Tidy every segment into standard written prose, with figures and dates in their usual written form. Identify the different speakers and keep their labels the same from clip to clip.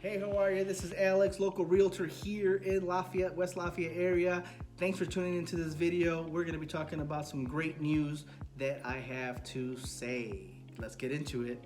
Speaker 1: Hey, how are you? This is Alex, local realtor here in Lafayette, West Lafayette area. Thanks for tuning into this video. We're going to be talking about some great news that I have to say. Let's get into it.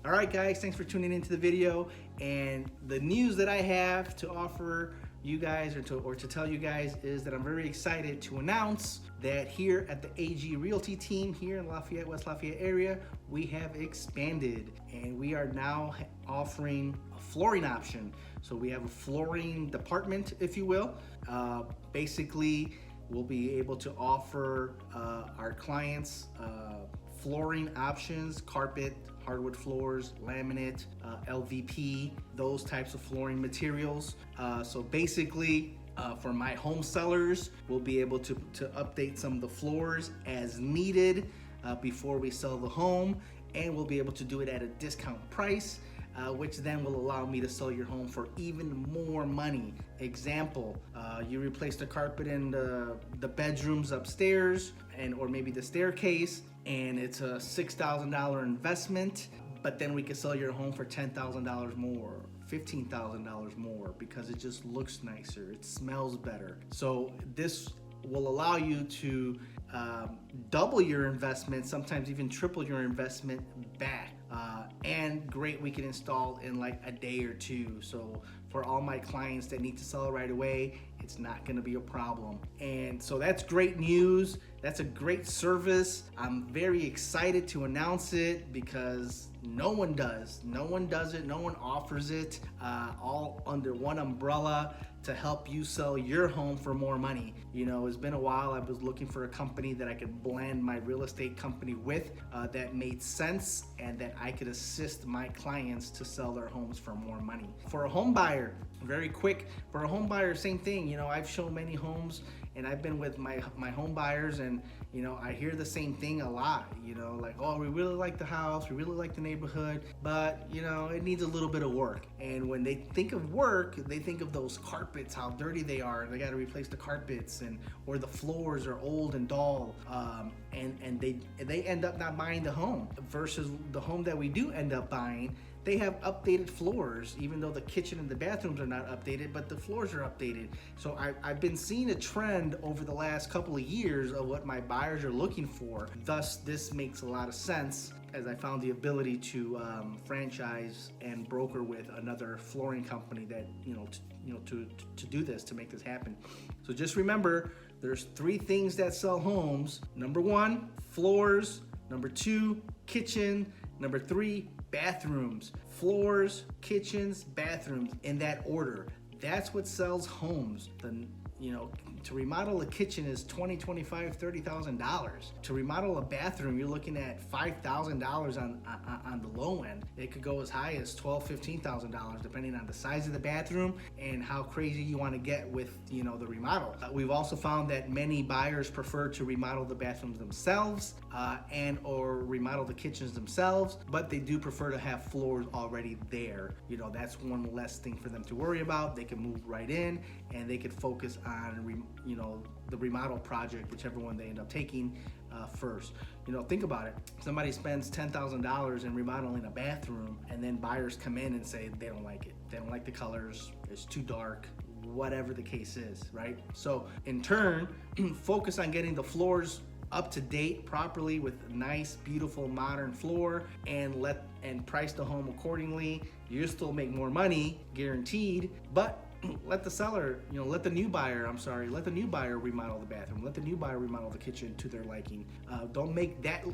Speaker 1: All right, guys, thanks for tuning into the video. And the news that I have to offer you guys or to tell you guys is that I'm very excited to announce that here at the AG Realty team here in Lafayette, West Lafayette area, we have expanded and we are now offering a flooring option. So we have a flooring department, if you will. Basically, we'll be able to offer our clients flooring options, carpet, hardwood floors, laminate, LVP, those types of flooring materials. So basically, for my home sellers, we'll be able to update some of the floors as needed before we sell the home, and we'll be able to do it at a discount price, which then will allow me to sell your home for even more money. Example, you replace the carpet in the bedrooms upstairs or maybe the staircase, and it's a $6,000 investment, but then we could sell your home for $10,000 more, $15,000 more, because it just looks nicer, it smells better. So this will allow you to double your investment, sometimes even triple your investment back. And great, we can install in like a day or two. So for all my clients that need to sell right away, it's not gonna be a problem. And so that's great news. That's a great service. I'm very excited to announce it because no one does it, no one offers it, all under one umbrella to help you sell your home for more money. You know, it's been a while. I was looking for a company that I could blend my real estate company with that made sense and that I could assist my clients to sell their homes for more money. For a home buyer, very quick, for a home buyer, same thing. You know, I've shown many homes and I've been with my home buyers, and you know, I hear the same thing a lot, you know, like, oh, we really like the house, we really like the neighborhood, but you know, it needs a little bit of work. And when they think of work, they think of those carpets, how dirty they are, and they got to replace the carpets, or the floors are old and dull, and they end up not buying the home. Versus the home that we do end up buying, they have updated floors, even though the kitchen and the bathrooms are not updated, but the floors are updated. So I've been seeing a trend over the last couple of years of what my buyers are looking for. Thus, this makes a lot of sense, as I found the ability to franchise and broker with another flooring company that to do this, to make this happen. So just remember, there's 3 things that sell homes. Number 1, floors. Number 2, kitchen. Number 3, bathrooms. Floors, kitchens, bathrooms, in that order. That's what sells homes. To remodel a kitchen is $20,000, $25,000, $30,000. To remodel a bathroom, you're looking at $5,000 on the low end. It could go as high as $12,000, $15,000, depending on the size of the bathroom and how crazy you want to get with the remodel. We've also found that many buyers prefer to remodel the bathrooms themselves or remodel the kitchens themselves, but they do prefer to have floors already there. You know, that's one less thing for them to worry about. They can move right in and they could focus on the remodel project, whichever one they end up taking first. Think about it. Somebody spends $10,000 in remodeling a bathroom, and then buyers come in and say they don't like it. They don't like the colors. It's too dark. Whatever the case is, right? So in turn, focus on getting the floors up to date properly with a nice, beautiful, modern floor, and price the home accordingly. You still make more money, guaranteed, but let the new buyer remodel the bathroom. Let the new buyer remodel the kitchen to their liking. Don't make that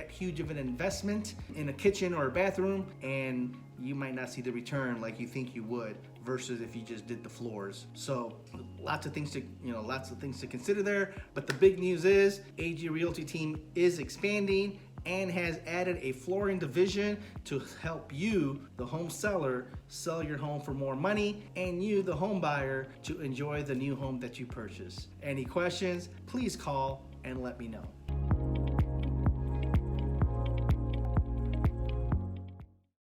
Speaker 1: huge of an investment in a kitchen or a bathroom, and you might not see the return like you think you would, versus if you just did the floors. So lots of things to consider there. But the big news is AG Realty team is expanding and has added a flooring division to help you, the home seller, sell your home for more money, and you, the home buyer, to enjoy the new home that you purchase. Any questions, please call and let me know.